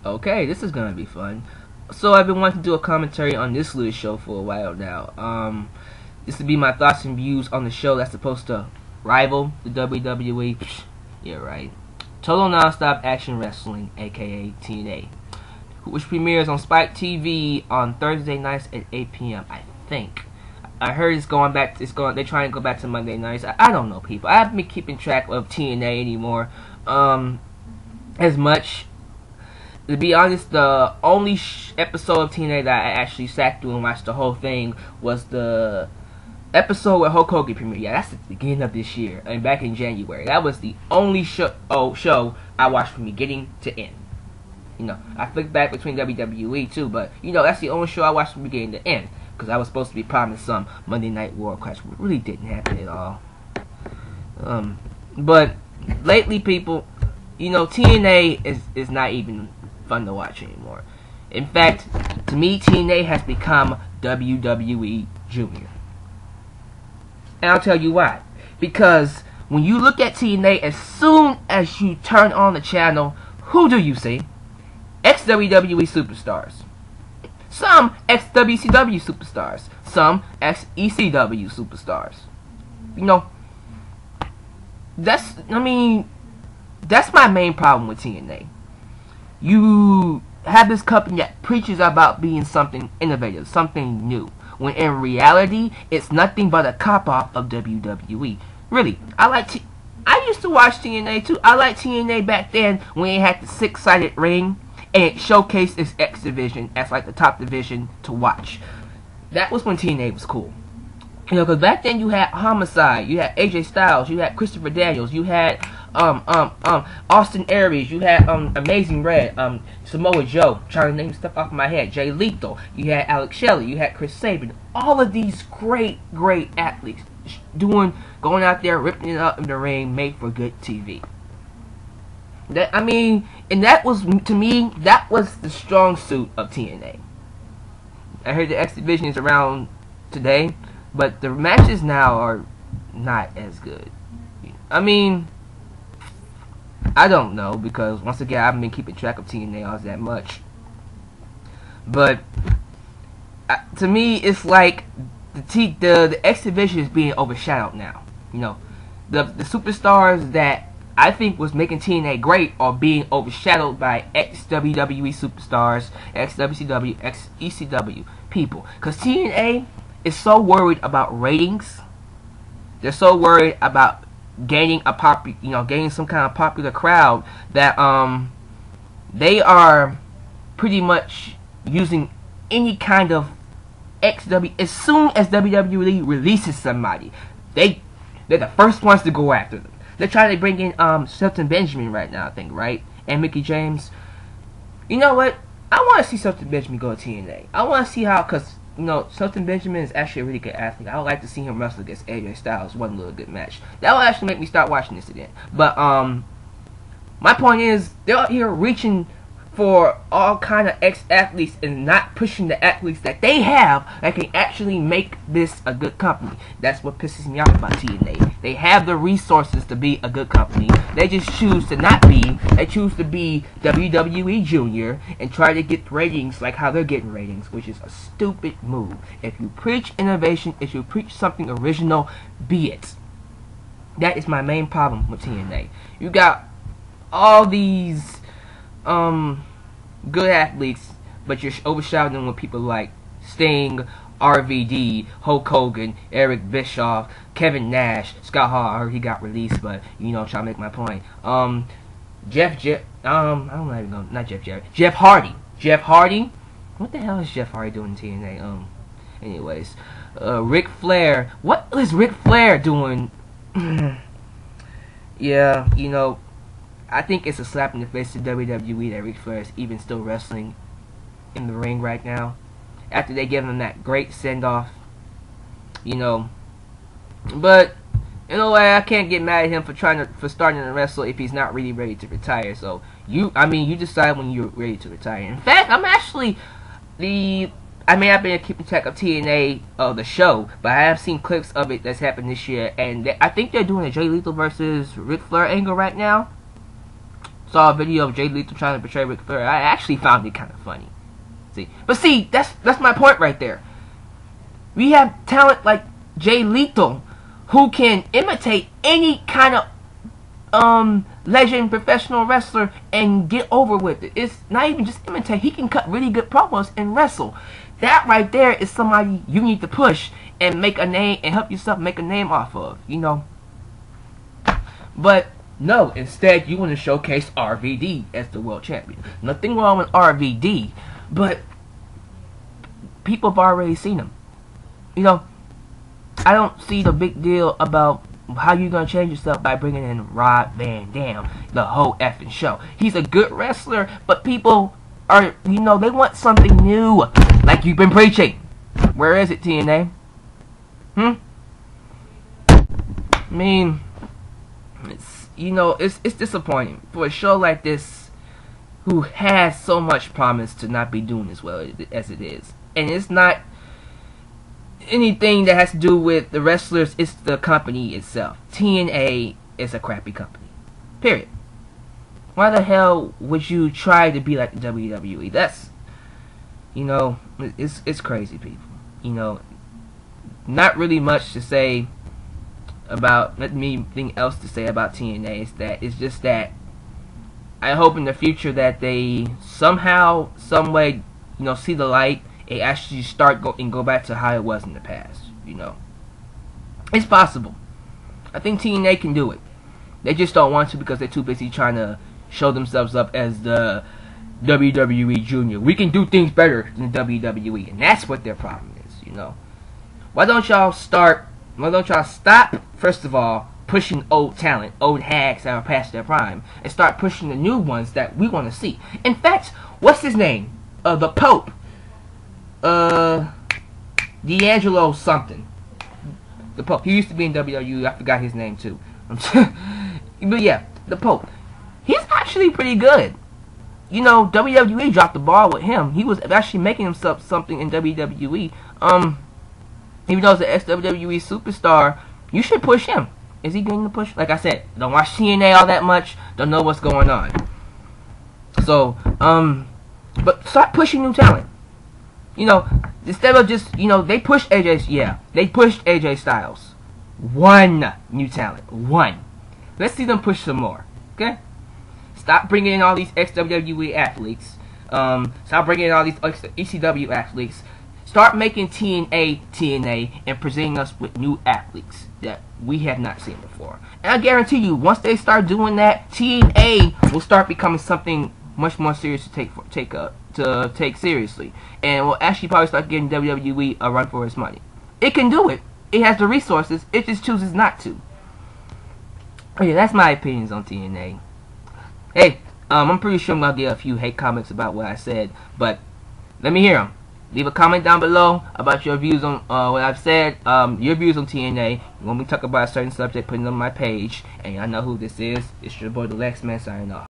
Okay, this is gonna be fun. So I've been wanting to do a commentary on this little show for a while now. This would be my thoughts and views on the show that's supposed to rival the WWE. Yeah, right. Total Nonstop Action Wrestling, aka TNA, which premieres on Spike TV on Thursday nights at 8 p.m. I think. I heard it's going back. They're trying to go back to Monday nights. I don't know, people. I haven't been keeping track of TNA anymore. As much. To be honest, the only episode of TNA that I actually sat through and watched the whole thing was the episode where Hulk Hogan premiered. Yeah, that's the beginning of this year, and back in January. That was the only show I watched from beginning to end. You know, I flicked back between WWE too, but you know, that's the only show I watched from beginning to end, because I was supposed to be promised some Monday Night War crash, but it really didn't happen at all. But lately, people, you know, TNA is not even fun to watch anymore. In fact, to me, TNA has become WWE Junior. And I'll tell you why. Because when you look at TNA, as soon as you turn on the channel, who do you see? Ex-WWE superstars. Some ex-WCW superstars. Some ex-ECW superstars. You know, that's my main problem with TNA. You have this company that preaches about being something innovative, something new, when in reality, it's nothing but a cop-out of WWE. Really, I used to watch TNA too. I liked TNA back then when it had the 6-sided ring and it showcased its X division as like the top division to watch. That was when TNA was cool. You know, because back then you had Homicide, you had AJ Styles, you had Christopher Daniels, you had Austin Aries, you had Amazing Red, Samoa Joe, trying to name stuff off my head, Jay Lethal, you had Alex Shelley, you had Chris Sabin, all of these great athletes going out there ripping it up in the ring, made for good TV. And that was, to me, that was the strong suit of TNA. I heard the X Division is around today, but the matches now are not as good. I don't know, because once again, I haven't been keeping track of TNA all that much. But to me, it's like the X Division is being overshadowed now. You know, the superstars that I think was making TNA great are being overshadowed by ex-WWE superstars, ex-WCW, ex-ECW people. Because TNA is so worried about ratings. They're so worried about gaining some kind of popular crowd that they are pretty much using any kind of as soon as WWE releases somebody, they're the first ones to go after them. They're trying to bring in Shelton Benjamin right now, I think, right? And Mickie James. You know what? I want to see Shelton Benjamin go to TNA. I want to see how, because you know, Shelton Benjamin is actually a really good athlete. I would like to see him wrestle against AJ Styles, one little good match. That will actually make me start watching this again. But my point is, they're out here reaching for all kind of ex-athletes and not pushing the athletes that they have that can actually make this a good company. That's what pisses me off about TNA. They have the resources to be a good company. They just choose to not be. They choose to be WWE Junior and try to get ratings like how they're getting ratings, which is a stupid move. If you preach innovation, if you preach something original, be it. That is my main problem with TNA. You got all these good athletes, but you're overshadowing them with people like Sting, RVD, Hulk Hogan, Eric Bischoff, Kevin Nash, Scott Hall. I heard he got released, but you know, I'm trying to make my point. Jeff Hardy. Jeff Hardy. What the hell is Jeff Hardy doing in TNA? Anyways, Ric Flair. What is Ric Flair doing? Yeah, you know, I think it's a slap in the face to WWE that Ric Flair is even still wrestling in the ring right now, after they give him that great send-off, you know. But in a way, I can't get mad at him for starting to wrestle if he's not really ready to retire. So you decide when you're ready to retire. In fact, I may not be keeping track of TNA the show, but I have seen clips of it that's happened this year, and I think they're doing a Jay Lethal versus Ric Flair angle right now. saw a video of Jay Lethal trying to portray Ric Flair. I actually found it kind of funny. See, that's my point right there. We have talent like Jay Lethal who can imitate any kind of legend professional wrestler and get over with it. It's not even just imitate. He can cut really good promos and wrestle. That right there is somebody you need to push and make a name and help yourself make a name off of, you know. But no, instead you want to showcase RVD as the world champion. Nothing wrong with RVD, but people have already seen him. You know, I don't see the big deal about how you gonna change yourself by bringing in Rob Van Dam the whole effing show. He's a good wrestler, but people are, you know, they want something new, like you've been preaching. Where is it, TNA? I mean, it's, you know, it's disappointing for a show like this, who has so much promise, to not be doing as well as it is. And it's not anything that has to do with the wrestlers, it's the company itself. TNA is a crappy company. Period. Why the hell would you try to be like the WWE? That's, you know, it's crazy, people. You know, not really much to say about, not anything else to say about TNA. Is that it's just that I hope in the future that they somehow, some way, you know, see the light and actually go back to how it was in the past. You know, it's possible. I think TNA can do it. They just don't want to because they're too busy trying to show themselves up as the WWE Junior. We can do things better than WWE, and that's what their problem is. You know, why don't y'all stop? First of all, pushing old talent, old hags that are past their prime, and start pushing the new ones that we want to see. In fact, what's his name? The Pope. D'Angelo something. The Pope. He used to be in WWE. I forgot his name too. But yeah, the Pope. He's actually pretty good. You know, WWE dropped the ball with him. He was actually making himself something in WWE. Even though he's an ex-WWE superstar, you should push him. Is he getting the push? Like I said, don't watch TNA all that much. Don't know what's going on. So, but start pushing new talent. You know, instead of just, you know, they pushed AJ Styles. One new talent. One. Let's see them push some more. Okay? Stop bringing in all these ex-WWE athletes. Stop bringing in all these ECW athletes. Start making TNA and presenting us with new athletes that we have not seen before. And I guarantee you, once they start doing that, TNA will start becoming something much more serious to take seriously, and will actually probably start getting WWE a run for its money. It can do it. It has the resources. It just chooses not to. Okay, that's my opinions on TNA. Hey, I'm pretty sure I'm gonna get a few hate comments about what I said, but let me hear them. Leave a comment down below about your views on what I've said, your views on TNA. When we talk about a certain subject, put it on my page, and y'all know who this is. It's your boy, the Lex Man, signing off.